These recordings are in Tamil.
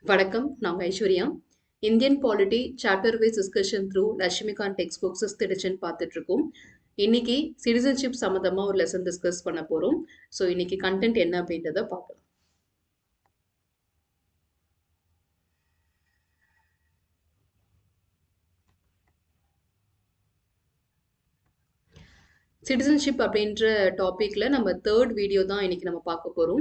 வணக்கம், நாங்க Aishwarya. Indian polity chapter wise discussion through Laxmikanth text book 6th edition பார்த்துட்டு இருக்கோம். இன்னைக்கு சிட்டிசன்ஷிப் சம்மந்தமா ஒரு லெசன் டிஸ்கஸ் பண்ண போறோம். ஸோ இன்னைக்கு கண்டென்ட் என்ன அப்படின்றத பார்க்கலாம். சிட்டிசன்ஷிப் அப்படின்ற டாபிக்ல நம்ம தேர்ட் வீடியோ தான் இன்னைக்கு நம்ம பார்க்க போறோம்.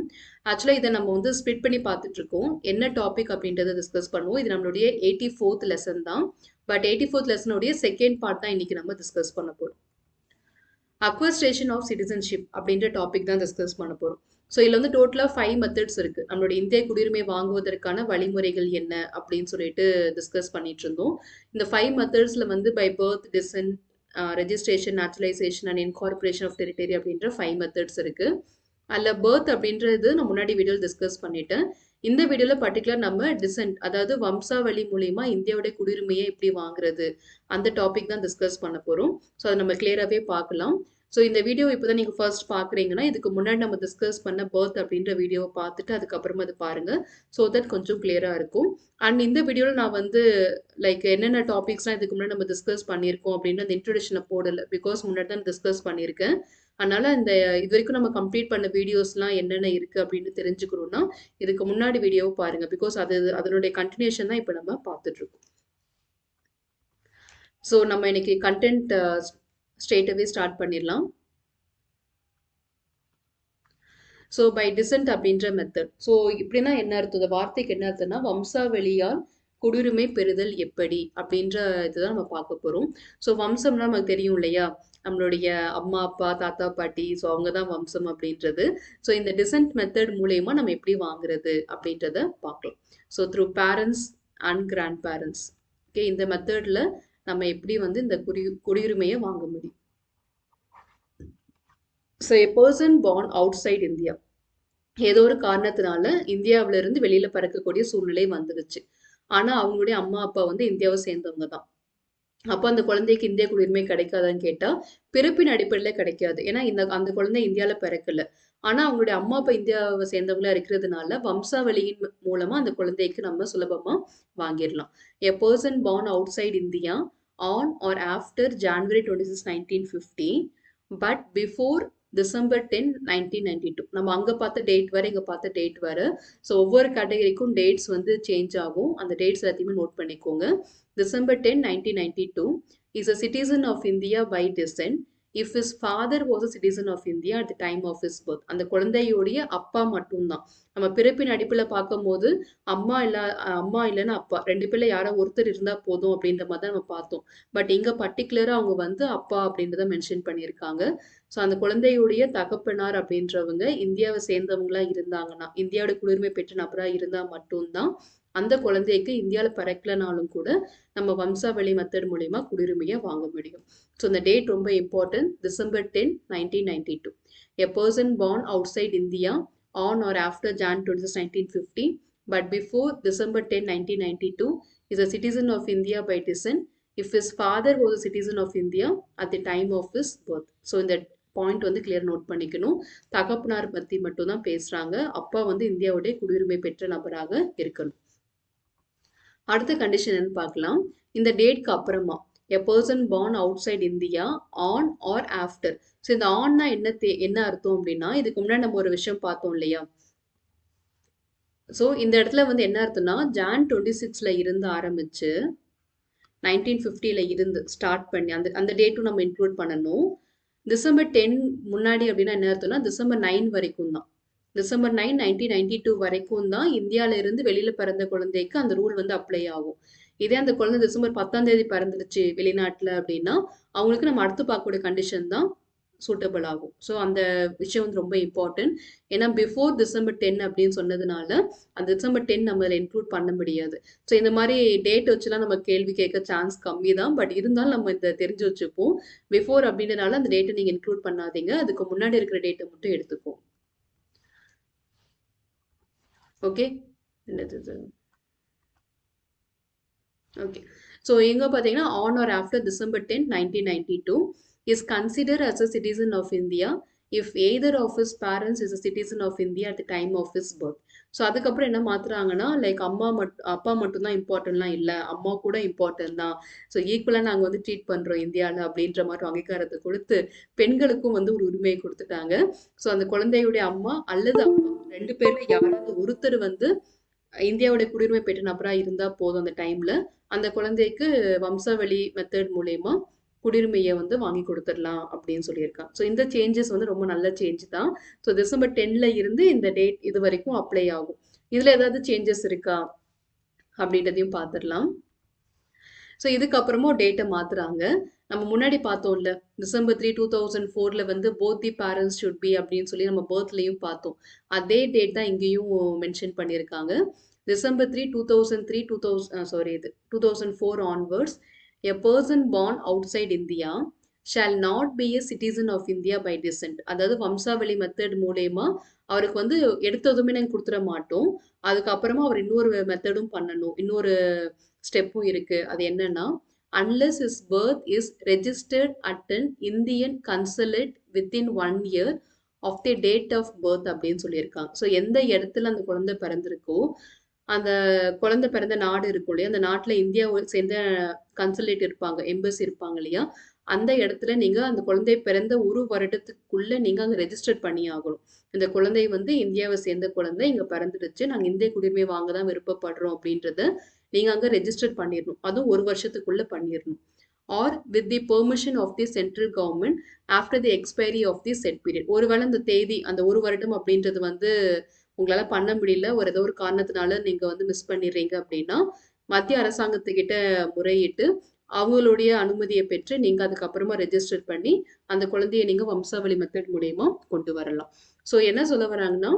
ஆக்சுவலா இதை நம்ம வந்து ஸ்ப்ளிட் பண்ணி பார்த்துட்டு இருக்கோம். என்ன டாபிக் அப்படின்றத டிஸ்கஸ் பண்ணுவோம். இது நம்மளுடைய 84th லெசன் தான். பட் 84th லெசனுடைய செகண்ட் பார்ட் தான் இன்னைக்கு நம்ம டிஸ்கஸ் பண்ண போறோம். அக்வஸ்டேஷன் ஆஃப் சிட்டிசன்ஷிப் அப்படின்ற டாபிக் தான் டிஸ்கஸ் பண்ண போறோம். ஸோ இதில் வந்து டோட்டலாக 5 மெத்தட்ஸ் இருக்கு. நம்மளுடைய இந்திய குடியுரிமை வாங்குவதற்கான வழிமுறைகள் என்ன அப்படின்னு சொல்லிட்டு டிஸ்கஸ் பண்ணிட்டு இருந்தோம். இந்த 5 மெத்தட்ஸ்ல வந்து by birth, descent, registration, naturalization and incorporation of territory அப்படின்ற 5 மெத்தட்ஸ் இருக்கு. அதில் பர்த் அப்படின்றது நான் முன்னாடி வீடியோவில் டிஸ்கஸ் பண்ணிட்டேன். இந்த வீடியோவில் பர்டிகுலர் நம்ம டிசன்ட், அதாவது வம்சாவளி மூலியமா இந்தியாவுடைய குடியுரிமையை எப்படி வாங்குறது அந்த டாபிக் தான் டிஸ்கஸ் பண்ண போகிறோம். ஸோ அதை நம்ம கிளியராகவே பார்க்கலாம். ஸோ இந்த வீடியோ இப்போ தான் நீங்கள் ஃபர்ஸ்ட் பார்க்குறீங்கன்னா இதுக்கு முன்னாடி நம்ம டிஸ்கஸ் பண்ண பர்த் அப்படின்ற வீடியோவை பார்த்துட்டு அதுக்கப்புறமா அது பாருங்கள். ஸோ தட் கொஞ்சம் கிளியராக இருக்கும். அண்ட் இந்த வீடியோவில் நான் வந்து லைக் என்னென்ன டாபிக்ஸ்லாம் இதுக்கு முன்னாடி நம்ம டிஸ்கஸ் பண்ணியிருக்கோம் அப்படின்னு அந்த இன்ட்ரொடக்ஷனை போடலை. பிகாஸ் முன்னாடி தான் டிஸ்கஸ் பண்ணியிருக்கேன். அதனால இந்த இது வரைக்கும் நம்ம கம்ப்ளீட் பண்ண வீடியோஸ்லாம் என்னென்ன இருக்குது அப்படின்னு தெரிஞ்சுக்கணும்னா இதுக்கு முன்னாடி வீடியோவை பாருங்க. பிகாஸ் அதனுடைய கண்டினியூஷன் தான் இப்போ நம்ம பார்த்துட்டு இருக்கோம். ஸோ நம்ம இன்னைக்கு கண்டென்ட் ஸ்ட்ரெயிட்டாகவே ஸ்டார்ட் பண்ணிடலாம். ஸோ பை டிசன்ட் அப்படின்ற மெத்தட். ஸோ இப்படின்னா என்ன அர்த்தம்? இந்த வார்த்தைக்கு என்ன அர்த்தம்னா வம்சாவளியால் குடியுரிமை பெறுதல் எப்படி அப்படின்ற இதுதான் நம்ம பார்க்க போகிறோம். ஸோ வம்சம்னா நமக்கு தெரியும் இல்லையா, நம்மளுடைய அம்மா அப்பா தாத்தா பாட்டி, ஸோ அவங்க தான் வம்சம் அப்படின்றது. ஸோ இந்த டிசன்ட் மெத்தட் மூலயமா நம்ம எப்படி வாங்குறது அப்படின்றத பார்க்கலாம். So through parents and grandparents. Okay, இந்த மெத்தடில் நம்ம எப்படி வந்து இந்த குடியுரிமையை வாங்க முடியும். So a person born outside India, ஏதோ ஒரு காரணத்தினால இந்தியாவில இருந்து வெளியில பறக்கக்கூடிய சூழ்நிலை வந்துருச்சு. ஆனா அவங்களுடைய அம்மா அப்பா வந்து இந்தியாவை சேர்ந்தவங்க தான். அப்போ அந்த குழந்தைக்கு இந்திய குடியுரிமை கிடைக்காதான்னு கேட்டா பிறப்பின் அடிப்படையில கிடைக்காது. ஏன்னா அந்த குழந்தை இந்தியாவில பிறக்கல. ஆனா அவங்களுடைய அம்மா அப்பா இந்தியாவை சேர்ந்தவங்களா இருக்கிறதுனால வம்சாவளியின் மூலமா அந்த குழந்தைக்கு நம்ம சுலபமா வாங்கிடலாம். A person born outside India on or after January 26, 1950 but before December 10, 1992. நம்ம அங்கே பார்த்த டேட் வர இங்கே பார்த்த டேட் வர. ஸோ ஒவ்வொரு கேட்டகரிக்கும் டேட்ஸ் வந்து சேஞ்ச் ஆகும். அந்த டேட்ஸ் எல்லாத்தையுமே நோட் பண்ணிக்கோங்க. December 10, 1992 is a citizen of India by descent if his father was a citizen of India at the time of his birth. அந்த குழந்தையோடைய அப்பா மட்டும்தான். நம்ம பிறப்பின் அடிப்பில் பார்க்கும்போது அம்மா இல்லைன்னா அப்பா, ரெண்டு பேர்ல யாரோ ஒருத்தர் இருந்தா போதும் அப்படின்ற மாதிரி தான் நம்ம பார்த்தோம். பட் இங்க பர்டிகுலரா அவங்க வந்து அப்பா அப்படின்றத மென்ஷன் பண்ணியிருக்காங்க. ஸோ அந்த குழந்தையுடைய தகப்பனார் அப்படின்றவங்க இந்தியாவை சேர்ந்தவங்களா இருந்தாங்கன்னா, இந்தியாவோட குடியுரிமை பெற்ற நபரா இருந்தா மட்டும்தான் அந்த குழந்தைக்கு இந்தியாவில் பிறக்கலனாலும் கூட நம்ம வம்சாவளி மெத்தட் மூலயமா குடியுரிமையை வாங்க முடியும். ஸோ இந்த டேட் ரொம்ப important. December 10, 1992. A person born outside India on or after Jan 26, 1950 but before December 10, 1992 is a citizen of India by descent if his father was a citizen of India at the time of his birth. So இந்த பாயிண்ட் வந்து கிளியர் நோட் பண்ணிக்கணும். தகப்பனார் பத்தி மட்டும் தான் பேசுறாங்க. அப்பா வந்து இந்தியாவுடைய குடியுரிமை பெற்ற நபராக இருக்கணும். அடுத்த கண்டிஷன் என்ன பார்க்கலாம். இந்த டேட்க்கு அப்புறமா a person born outside India on or after. So இந்த ஆன்னா என்ன அர்த்தம் அப்படின்னா, இதுக்கு முன்னாடி நம்ம ஒரு விஷயம் பார்த்தோம் இல்லையா. ஸோ இந்த இடத்துல வந்து என்ன அர்த்தம்னா Jan 26 இருந்து ஆரம்பிச்சு 1950 இருந்து ஸ்டார்ட் பண்ணி அந்த டேட்டும் நம்ம இன்க்ளூட் பண்ணணும். December 10 முன்னாடி அப்படின்னா என்ன அர்த்தம்னா December 9 வரைக்கும் தான். December 9, 1992 வரைக்கும் தான் இந்தியாவில இருந்து வெளியில பிறந்த குழந்தைக்கு அந்த ரூல் வந்து அப்ளை ஆகும். இதே அந்த குழந்தை December 10 பிறந்துருச்சு வெளிநாட்டுல அப்படின்னா அவங்களுக்கு நம்ம அடுத்து பார்க்கக்கூடிய கண்டிஷன் தான் சூட்டபிள் ஆகும். ஸோ அந்த விஷயம் வந்து ரொம்ப இம்பார்ட்டன்ட். ஏன்னா பிஃபோர் December 10 அப்படின்னு சொன்னதுனால அந்த December 10 நம்ம அதில் இன்க்ளூட் பண்ண முடியாது. ஸோ இந்த மாதிரி டேட் வச்சுலாம் நம்ம கேள்வி கேட்க சான்ஸ் கம்மி தான். பட் இருந்தாலும் நம்ம இந்த தெரிஞ்சு வச்சுப்போம். பிஃபோர் அப்படின்றனால அந்த டேட்டை நீங்கள் இன்க்ளூட் பண்ணாதீங்க. அதுக்கு முன்னாடி இருக்கிற டேட்டை மட்டும் எடுத்துப்போம். ஓகே, என்னது ஓகே. ஸோ எங்கே பார்த்தீங்கன்னா on or after December 10, 1992 is considered as a citizen of India if either of his parents is a citizen of India at the time of his birth. So அதுக்கப்புறம் என்ன மாத்துறாங்கன்னா லைக் அப்பா மட்டும்தான் இம்பார்ட்டன்ட்லாம் இல்லை, அம்மா கூட இம்பார்ட்டன்ட் தான். ஸோ ஈக்குவலாக நாங்கள் வந்து ட்ரீட் பண்ணுறோம் இந்தியாவில் அப்படின்ற மாதிரி அங்கீகாரத்தை கொடுத்து பெண்களுக்கும் வந்து ஒரு உரிமையை கொடுத்துட்டாங்க. ஸோ அந்த குழந்தையுடைய அம்மா அல்லது அப்பா ரெண்டு பேர்ல யாராவது ஒருத்தர் வந்து இந்தியாவோட குடியுரிமை பெற்ற நபரா இருந்தா போதும் அந்த டைம்ல அந்த குழந்தைக்கு வம்சாவளி மெத்தட் மூலயமா குடியுரிமையை வந்து வாங்கி கொடுத்துடலாம் அப்படின்னு சொல்லியிருக்காங்க. ஸோ இந்த சேஞ்சஸ் வந்து ரொம்ப நல்ல சேஞ்ச் தான். ஸோ டிசம்பர் 10ல இருந்து இந்த டேட் இது வரைக்கும் அப்ளை ஆகும். இதுல ஏதாவது சேஞ்சஸ் இருக்கா அப்படின்றதையும் பார்த்துடலாம். ஸோ இதுக்கப்புறமும் டேட்டை மாத்துறாங்க. நம்ம முன்னாடி பார்த்தோம்ல December 3, 2004 வந்து both the parents should be அப்படின்னு சொல்லி நம்ம பர்த்லையும் பார்த்தோம். அதே டேட் தான் இங்கேயும் மென்ஷன் பண்ணியிருக்காங்க. December 3, 2003, 2004 onwards, a person born outside India shall not be a citizen of India by descent. அதாவது வம்சாவளி மெத்தட் மூலயமா அவருக்கு வந்து எடுத்ததுமே நாங்கள் கொடுத்துட மாட்டோம். அதுக்கப்புறமா அவர் இன்னொரு மெத்தடும் பண்ணணும், இன்னொரு ஸ்டெப்பும் இருக்கு. அது என்னன்னா, unless his birth is registered at an Indian consulate within 1 year of the date of birth அப்படின்னு சொல்லியிருக்காங்க. ஸோ எந்த இடத்துல அந்த குழந்தை பிறந்திருக்கோ அந்த குழந்தை பிறந்த நாடு இருக்கும் இல்லையா, அந்த நாட்டில் இந்தியாவை சேர்ந்த கன்சுலேட் இருப்பாங்க, எம்பசி இருப்பாங்க இல்லையா, அந்த இடத்துல நீங்க அந்த குழந்தை பிறந்த ஒரு வருடத்துக்குள்ள நீங்க அங்க ரெஜிஸ்டர் பண்ணி ஆகணும். இந்த குழந்தை வந்து இந்தியாவை சேர்ந்த குழந்தை இங்க பிறந்துடுச்சு, நாங்க இந்திய குடியுரிமை வாங்க தான் விருப்பப்படுறோம் அப்படின்றத நீங்க அங்க ரெஜிஸ்டர் பண்ணிடணும். அதுவும் ஒரு வருஷத்துக்குள்ள பண்ணிடணும். Or with the permission of the central government after the expiry of the set period. ஒருவேளை அந்த தேதி அந்த ஒரு வருடம் அப்படின்றது வந்து உங்களால பண்ண முடியல, ஏதோ ஒரு காரணத்தினால நீங்க வந்து மிஸ் பண்ணிடுறீங்க அப்படின்னா மத்திய அரசாங்கத்துக்கிட்ட முறையிட்டு அவங்களுடைய அனுமதியை பெற்று நீங்க அதுக்கப்புறமா ரெஜிஸ்டர் பண்ணி அந்த குழந்தைய நீங்க வம்சாவளி மெத்தட் மூலயமா கொண்டு வரலாம். ஸோ என்ன சொல்ல வராங்கன்னா,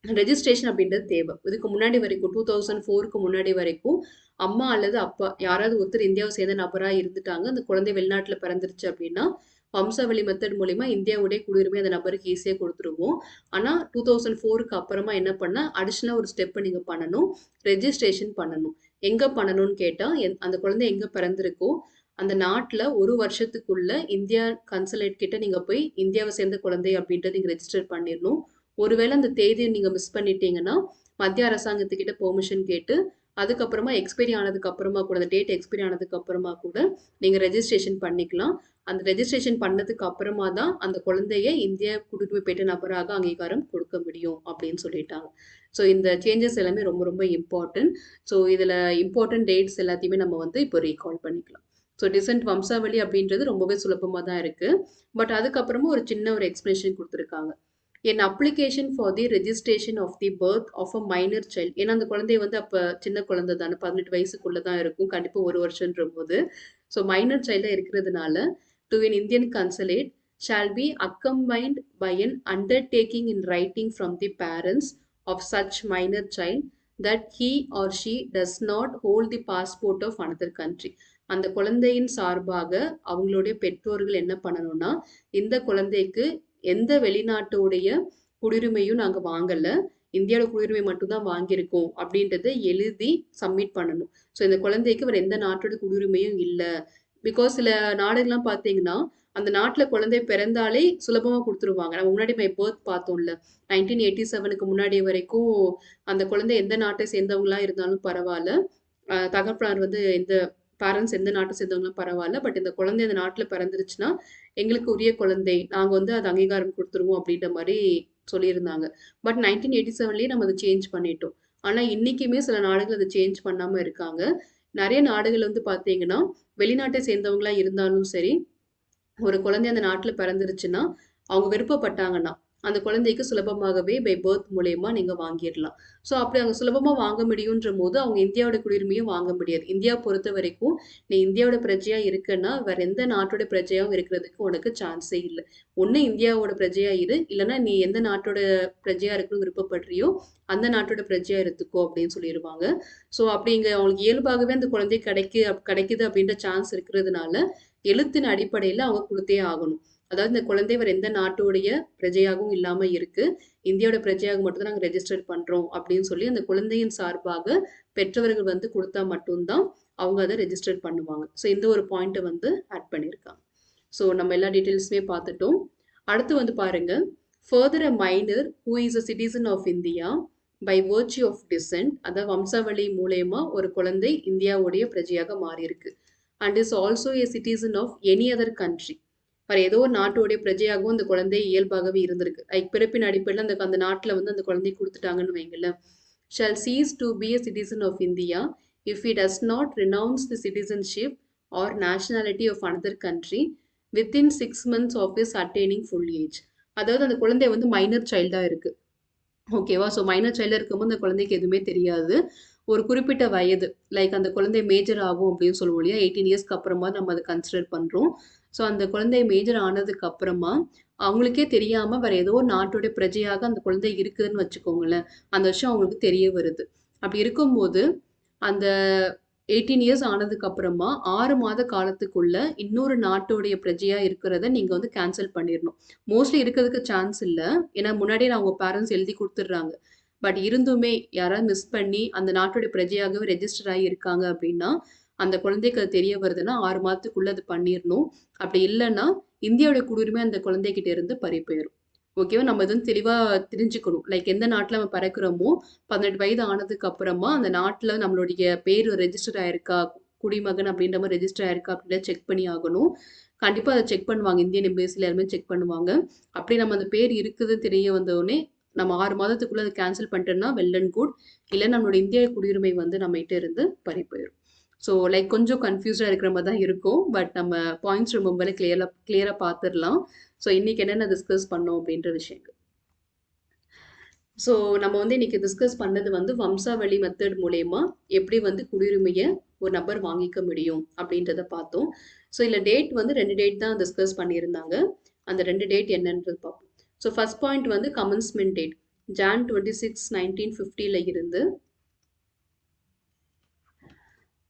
ரெஜிஸ்ட்ரேஷன் அப்படின்றது தேவை. இதுக்கு முன்னாடி வரைக்கும் 2004க்கு முன்னாடி வரைக்கும் அம்மா அல்லது அப்பா யாராவது ஒருத்தர் இந்தியாவை சேர்ந்த நபராக இருந்துட்டாங்க, அந்த குழந்தை வெளிநாட்டில் பிறந்துருச்சு அப்படின்னா வம்சாவளி மெத்தட் மூலிமா இந்தியாவுடைய குடியுரிமை அந்த நபருக்கு ஈஸியாக கொடுத்துருவோம். ஆனால் 2004க்கு அப்புறமா என்ன பண்ணால் அடிஷ்னலாக ஒரு ஸ்டெப்பை நீங்கள் பண்ணணும், ரெஜிஸ்ட்ரேஷன் பண்ணணும். எங்கே பண்ணணும்னு கேட்டால் அந்த குழந்தை எங்கே பிறந்திருக்கோ அந்த நாட்டில் ஒரு வருஷத்துக்குள்ள இந்தியா கன்சுலேட் கிட்ட நீங்கள் போய் இந்தியாவை சேர்ந்த குழந்தை அப்படின்றத நீங்கள் ரெஜிஸ்டர் பண்ணிடணும். ஒருவேளை அந்த தேதியை நீங்கள் மிஸ் பண்ணிட்டீங்கன்னா மத்திய அரசாங்கத்துக்கிட்ட பெர்மிஷன் கேட்டு அதுக்கப்புறமா எக்ஸ்பைரி ஆனதுக்கு அப்புறமா கூட அந்த டேட் எக்ஸ்பைரி ஆனதுக்கு அப்புறமா கூட நீங்கள் ரெஜிஸ்ட்ரேஷன் பண்ணிக்கலாம். அந்த ரெஜிஸ்ட்ரேஷன் பண்ணதுக்கு அப்புறமா தான் அந்த குழந்தைய இந்திய குடியுரிமை பெற்ற நபராக அங்கீகாரம் கொடுக்க முடியும் அப்படின்னு சொல்லிட்டாங்க. ஸோ இந்த சேஞ்சஸ் எல்லாமே ரொம்ப ரொம்ப இம்பார்ட்டன்ட். ஸோ இதில் இம்பார்ட்டன்ட் டேட்ஸ் எல்லாத்தையுமே நம்ம வந்து இப்போ ரீகால் பண்ணிக்கலாம். ஸோ டிசென்ட் வம்சாவளி அப்படின்றது ரொம்பவே சுலபமாக தான் இருக்குது. பட் அதுக்கப்புறமா ஒரு சின்ன ஒரு எக்ஸ்பிளேஷன் கொடுத்துருக்காங்க. என் application for the registration of the birth of a minor child. ஏன்னா அந்த குழந்தை வந்து அப்போ சின்ன குழந்தை தானே, 18 வயசுக்குள்ளே தான் இருக்கும், கண்டிப்பாக ஒரு வருஷன்ற போது. ஸோ மைனர் சைல்டாக இருக்கிறதுனால to an Indian consulate shall be accompanied by an undertaking in writing from the parents of such minor child that he or she does not hold the passport of another country. அந்த குழந்தையின் சார்பாக அவங்களுடைய பெற்றோர்கள் என்ன பண்ணணும்னா, இந்த குழந்தைக்கு எந்த வெளிநாட்டுடைய குடியுரிமையும் நாங்கள் வாங்கலை, இந்தியாவோட குடியுரிமை மட்டும்தான் வாங்கியிருக்கோம் அப்படின்றத எழுதி சப்மிட் பண்ணணும். ஸோ இந்த குழந்தைக்கு வேறு எந்த நாட்டோட குடியுரிமையும் இல்லை. பிகாஸ் சில நாடுகள்லாம் பார்த்தீங்கன்னா அந்த நாட்டில் குழந்தை பிறந்தாலே சுலபமாக கொடுத்துருவாங்க. நம்ம முன்னாடி பர்த் பார்த்தோம்ல, 1987க்கு முன்னாடி வரைக்கும் அந்த குழந்தை எந்த நாட்டை சேர்ந்தவங்களா இருந்தாலும் பரவாயில்ல, தகப்பனார் வந்து எந்த பேரண்ட்ஸ் எந்த நாட்டை சேர்ந்தவங்களும் பரவாயில்ல, பட் இந்த குழந்தை அந்த நாட்டில் பிறந்துருச்சுன்னா எங்களுக்கு உரிய குழந்தை, நாங்கள் வந்து அது அங்கீகாரம் கொடுத்துருவோம் அப்படின்ற மாதிரி சொல்லியிருந்தாங்க. பட் 1987லேயே நம்ம அதை சேஞ்ச் பண்ணிட்டோம். ஆனால் இன்றைக்குமே சில நாடுகள் அதை சேஞ்ச் பண்ணாமல் இருக்காங்க. நிறைய நாடுகள் வந்து பார்த்தீங்கன்னா வெளிநாட்டை சேர்ந்தவங்களா இருந்தாலும் சரி, ஒரு குழந்தை அந்த நாட்டில் பிறந்துருச்சுன்னா அவங்க விருப்பப்பட்டாங்கன்னா அந்த குழந்தைக்கு சுலபமாகவே பை பர்த் மூலயமா நீங்கள் வாங்கிடலாம். ஸோ அப்படி அவங்க சுலபமாக வாங்க முடியுன்ற போது அவங்க இந்தியாவோட குடியுரிமையும் வாங்க முடியாது. இந்தியா பொறுத்த வரைக்கும் நீ இந்தியாவோட பிரஜையாக இருக்குன்னா வேற எந்த நாட்டோட பிரஜையாகவும் இருக்கிறதுக்கு உனக்கு சான்ஸே இல்லை. ஒன்று இந்தியாவோட பிரஜையாக இரு, இல்லைன்னா நீ எந்த நாட்டோட பிரஜையாக இருக்கணும்னு விருப்பப்படுறியோ அந்த நாட்டோட பிரஜையாக இருந்துக்கோ அப்படின்னு சொல்லிடுவாங்க. ஸோ அப்படிங்க அவங்களுக்கு இயல்பாகவே அந்த குழந்தை கிடைக்குது அப்படின்ற சான்ஸ் இருக்கிறதுனால எழுத்தின் அடிப்படையில் அவங்க கொடுத்தே ஆகணும். அதாவது இந்த குழந்தை வேறு எந்த நாட்டோடைய பிரஜையாகவும் இல்லாமல் இருக்கு, இந்தியாவோட பிரஜையாக மட்டும்தான் நாங்கள் ரெஜிஸ்டர் பண்ணுறோம் அப்படின்னு சொல்லி அந்த குழந்தையின் சார்பாக பெற்றவர்கள் வந்து கொடுத்தா மட்டும்தான் அவங்க அதை ரெஜிஸ்டர் பண்ணுவாங்க. ஸோ இந்த ஒரு பாயிண்ட்டை வந்து ஆட் பண்ணியிருக்காங்க. ஸோ நம்ம எல்லா டீட்டெயில்ஸுமே பார்த்துட்டோம். அடுத்து வந்து பாருங்க, further a minor who is a citizen of India by virtue of descent, அதாவது வம்சாவளி மூலயமா ஒரு குழந்தை இந்தியாவுடைய பிரஜையாக மாறியிருக்கு. And is also a citizen of any other country. வேற ஏதோ ஒரு நாட்டுடைய பிரஜையாகவும் அந்த குழந்தை இயல்பாகவே இருந்திருக்கு. லைக் பிறப்பின் அடிப்படையில் அந்த அந்த நாட்டில் வந்து அந்த குழந்தை கொடுத்துட்டாங்கன்னு வைங்களேன். Shall cease to be a citizen of India if he does not renounce the citizenship or nationality of another country within 6 months of his attaining full age. அதாவது அந்த குழந்தை வந்து மைனர் சைல்டா இருக்கு. ஓகேவா? ஸோ மைனர் சைல்டா இருக்கும்போது அந்த குழந்தைக்கு எதுவுமே தெரியாது. ஒரு குறிப்பிட்ட வயது, லைக் அந்த குழந்தை மேஜர் ஆகும் அப்படின்னு சொல்லுவோம் இல்லையா? 18 இயர்ஸ்க்கு அப்புறமா நம்ம அதை கன்சிடர் பண்றோம். ஸோ அந்த குழந்தை மேஜர் ஆனதுக்கு அப்புறமா அவங்களுக்கே தெரியாம வேற ஏதோ ஒரு நாட்டுடைய பிரஜையாக அந்த குழந்தை இருக்குதுன்னு வச்சுக்கோங்களேன். அந்த விஷயம் அவங்களுக்கு தெரிய வருது. அப்படி இருக்கும்போது அந்த 18 இயர்ஸ் ஆனதுக்கு அப்புறமா 6 மாத காலத்துக்குள்ள இன்னொரு நாட்டுடைய பிரஜையா இருக்கிறத நீங்க வந்து கேன்சல் பண்ணிடணும். மோஸ்ட்லி இருக்கிறதுக்கு சான்ஸ் இல்ல. ஏன்னா முன்னாடியே நான் உங்க பேரண்ட்ஸ் எழுதி குடுத்துடுறாங்க. பட் இருந்துமே யாராவது மிஸ் பண்ணி அந்த நாட்டுடைய பிரஜையாகவே ரெஜிஸ்டர் ஆகி இருக்காங்க அப்படின்னா, அந்த குழந்தைக்கு அது தெரிய வருதுன்னா 6 மாதத்துக்குள்ள அது பண்ணிரணும். அப்படி இல்லன்னா, இந்தியாவுடைய குடியுரிமை அந்த குழந்தைகிட்ட இருந்து பறி போயிரும். ஓகேவா? நம்ம இது வந்து தெளிவா தெரிஞ்சுக்கணும். லைக் எந்த நாட்டுல நம்ம பிறக்கிறோமோ, 18 வயது ஆனதுக்கு அப்புறமா அந்த நாட்டுல நம்மளுடைய பேர் ரெஜிஸ்டர் ஆயிருக்கா, குடிமகன் அப்படின்ற மாரி ரெஜிஸ்டர் ஆயிருக்கா அப்படின்றத செக் பண்ணி ஆகணும். கண்டிப்பா அத செக் பண்ணுவாங்க. இந்தியன் எம்பேசில எல்லாருமே செக் பண்ணுவாங்க. அப்படி நம்ம அந்த பேர் இருக்குதுன்னு தெரிய வந்தவுடனே, நம்ம 6 மாதத்துக்குள்ள அத கேன்சல் பண்ணிட்டோம்னா வெல் அண்ட் குட். இல்ல நம்மளோட இந்திய குடியுரிமை வந்து நம்மகிட்ட இருந்து பறி போயிரும். ஸோ லைக் கொஞ்சம் கன்ஃப்யூஸ்டா இருக்கிற மாரி தான் இருக்கும். பட் நம்ம பாயிண்ட்ஸ் ரொம்பவே கிளியரா பார்த்துரலாம். ஸோ இன்னைக்கு என்னென்ன டிஸ்கஸ் பண்ணோம் அப்படின்ற விஷயங்கள். ஸோ நம்ம வந்து இன்னைக்கு டிஸ்கஸ் பண்ணது வந்து வம்சாவளி மெத்தட் மூலயமா எப்படி வந்து குடியுரிமையை ஒரு நபர் வாங்கிக்க முடியும் அப்படின்றத பார்த்தோம். ஸோ இதில் டேட் வந்து 2 டேட் தான் டிஸ்கஸ் பண்ணியிருந்தாங்க. அந்த 2 டேட் என்னன்றது பார்ப்போம். ஸோ ஃபர்ஸ்ட் பாயிண்ட் வந்து கமன்ஸ்மெண்ட் டேட் ஜான் 26, 1950ல இருந்து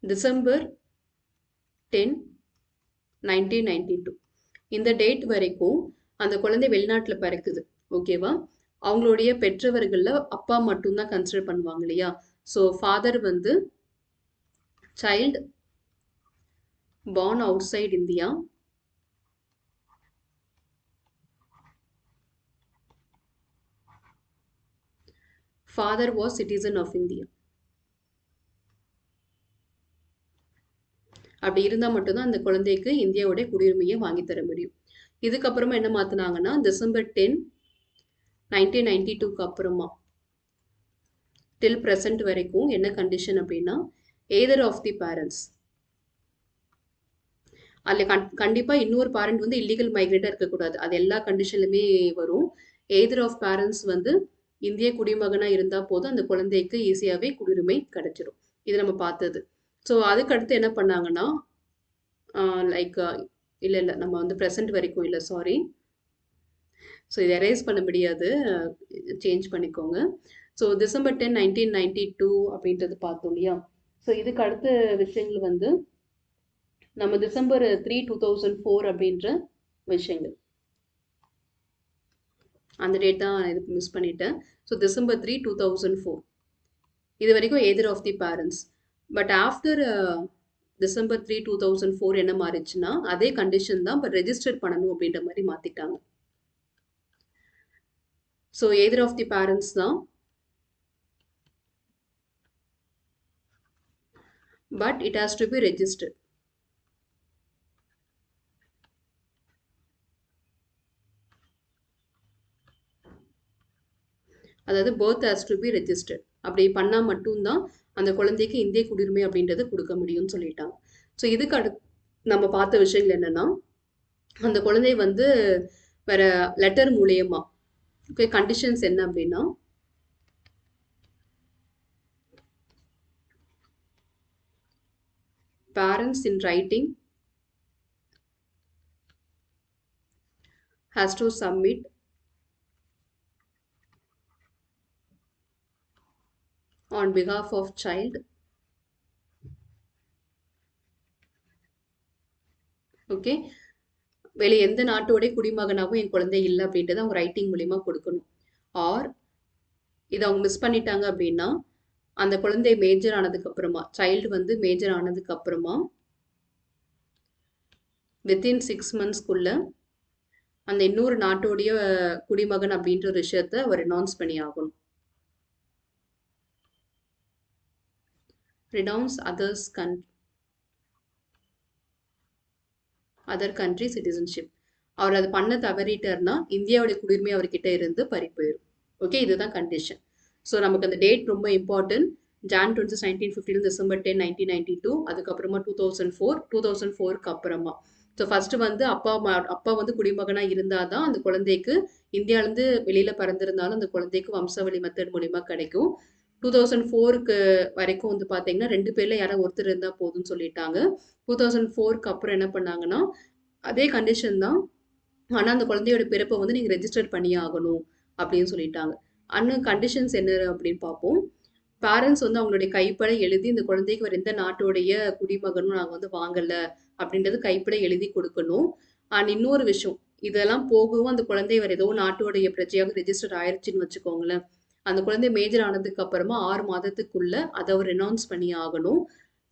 டிசம்பர் 10, 1992 இந்த டேட் வரைக்கும் அந்த குழந்தை வெளிநாட்டில் பிறக்குது. ஓகேவா? அவங்களுடைய பெற்றவர்கள்ல அப்பா மட்டும்தான் கன்சிடர் பண்ணுவாங்க இல்லையா? ஸோ ஃபாதர் வந்து child born outside India, father was citizen of India. அப்படி இருந்தால் மட்டும்தான் அந்த குழந்தைக்கு இந்தியாவுடைய குடியுரிமையை வாங்கி தர முடியும். இதுக்கப்புறமா என்ன மாற்றினாங்கன்னா டிசம்பர் 10, 1992க்கு அப்புறமா டில் ப்ரெசன்ட் வரைக்கும் என்ன கண்டிஷன் அப்படின்னா எய்தர் ஆஃப் தி பேரண்ட்ஸ், அதில் கண்டிப்பாக இன்னொரு பேரண்ட் வந்து இல்லீகல் மைக்ரேட்டாக இருக்கக்கூடாது. அது எல்லா கண்டிஷன்லையுமே வரும். எய்தர் ஆஃப் பேரண்ட்ஸ் வந்து இந்திய குடிமகனாக இருந்தால் போதும் அந்த குழந்தைக்கு ஈஸியாகவே குடியுரிமை கிடைச்சிரும். இது நம்ம பார்த்தது. ஸோ அதுக்கு அடுத்து என்ன பண்ணாங்கன்னா லைக் இல்லை நம்ம வந்து ப்ரெசன்ட் வரைக்கும் இல்லை, சாரி. ஸோ இதை எரேஸ் பண்ண முடியாது, சேஞ்ச் பண்ணிக்கோங்க. ஸோ டிசம்பர் 10, 1992 அப்படின்றது பார்த்தோம் இல்லையா? ஸோ இதுக்கு அடுத்த விஷயங்கள் வந்து நம்ம டிசம்பர் 3, 2004 அப்படின்ற விஷயங்கள். அந்த டேட் தான் இதுக்கு மிஸ் பண்ணிட்டேன். ஸோ டிசம்பர் 3, 2004 இது வரைக்கும் either of the parents. But after December 3, 2004 என்ன மாறிச்சுன்னா அதே கண்டிஷன் தான், பட் ரெஜிஸ்டர் பண்ணணும் அப்படின்ற மாதிரி மாற்றிட்டாங்க. So either of the parents தான், but it has to be registered. அதாவது birth has to be registered. அப்படி பண்ணால் மட்டும்தான் அந்த குழந்தைக்கு இந்திய குடியுரிமை அப்படின்றது கொடுக்க முடியும்னு சொல்லிட்டாங்க. ஸோ இதுக்கு நம்ம பார்த்த விஷயங்கள் என்னன்னா அந்த குழந்தை வந்து வேற லெட்டர் மூலியமா, ஓகே, கண்டிஷன்ஸ் என்ன அப்படின்னா parents in writing has to submit on behalf of child. Okay, வெளி எந்த நாட்டோடைய குடிமகனாகவும் என் குழந்தை இல்லை அப்படின்றத அவங்க ரைட்டிங் மூலியமா கொடுக்கணும். ஆர் இதை அவங்க மிஸ் பண்ணிட்டாங்க அப்படின்னா அந்த குழந்தை மேஜர் ஆனதுக்கு அப்புறமா, சைல்டு வந்து மேஜர் ஆனதுக்கு அப்புறமா வித்தின் 6 monthsக்குள்ள அந்த இன்னொரு நாட்டோடைய குடிமகன் அப்படின்ற ஒரு விஷயத்த அவர் ரெனவுன்ஸ் பண்ணி ஆகணும். renounce other country citizenship. அவர் அது பண்ண தவறிட்டார்னா இந்தியாவுடைய குடியுரிமை அவர்கிட்ட இருந்து பறி போயிடும். ஓகே, இதுதான் கண்டிஷன். ஸோ நமக்கு அந்த டேட் ரொம்ப இம்பார்ட்டன்ட். ஜான் 20 1950 December 10 1992, அதுக்கப்புறமா 2004 2004க்கு அப்புறமா. ஸோ ஃபர்ஸ்ட் வந்து அப்பா வந்து குடிமகனா இருந்தாதான் அந்த குழந்தைக்கு இந்தியாவிலேருந்து வெளியில பறந்திருந்தாலும் அந்த குழந்தைக்கு வம்சாவளி மெத்தட் மூலியமா கிடைக்கும். 2004க்கு வரைக்கும் வந்து பார்த்தீங்கன்னா 2 பேர்ல யாராவது ஒருத்தர் இருந்தால் போதும்னு சொல்லிட்டாங்க. 2004க்கு அப்புறம் என்ன பண்ணாங்கன்னா அதே கண்டிஷன் தான். ஆனா அந்த குழந்தையோட பிறப்பை வந்து நீங்க ரெஜிஸ்டர் பண்ணி ஆகணும் அப்படின்னு சொல்லிட்டாங்க. அண்ணன் கண்டிஷன்ஸ் என்ன அப்படின்னு பார்ப்போம். பேரண்ட்ஸ் வந்து அவங்களுடைய கைப்பட எழுதி இந்த குழந்தைக்கு வேற எந்த நாட்டோடைய குடிமகனும் நாங்கள் வந்து வாங்கல அப்படின்றது கைப்பட எழுதி கொடுக்கணும். அண்ட் இன்னொரு விஷயம், இதெல்லாம் போகவும் அந்த குழந்தை வேற ஏதோ நாட்டோடைய பிரஜையாக ரெஜிஸ்டர் ஆயிடுச்சுன்னு வச்சுக்கோங்களேன். அந்த குழந்தை மேஜர் ஆனதுக்கு அப்புறமா 6 மாதத்துக்குள்ள அதை அவர் ரெனவுன்ஸ் பண்ணி ஆகணும்.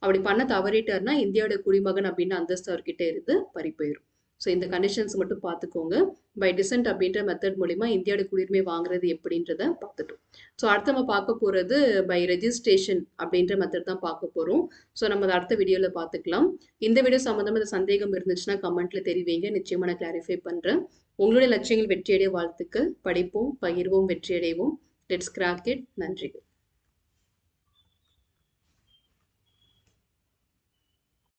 அப்படி பண்ண தவறிட்டாருன்னா இந்தியாவோட குடிமகன் அப்படின்னு அந்தஸ்து அவர்கிட்ட இருந்து பறி போயிடும். ஸோ இந்த கண்டிஷன்ஸ் மட்டும் பார்த்துக்கோங்க. பை டிசென்ட் அப்படின்ற மெத்தட் மூலிமா இந்தியாவோட குடியுரிமை வாங்குறது எப்படின்றத பார்த்துட்டோம். ஸோ அடுத்து நம்ம பார்க்க போகிறது பை ரெஜிஸ்ட்ரேஷன் அப்படின்ற மெத்தட் தான் பார்க்க போகிறோம். ஸோ நம்ம அதை அடுத்த வீடியோவில் பார்த்துக்கலாம். இந்த வீடியோ சம்மந்தமாக சந்தேகம் இருந்துச்சுன்னா கமெண்ட்டில் தெரிவிங்க, நிச்சயமாக நான் கிளாரிஃபை பண்ணுறேன். உங்களுடைய லட்சியங்கள் வெற்றியடைய வாழ்த்துக்கள். படிப்போம், பகிர்வோம், வெற்றியடைவோம். Let's crack it. நன்றி.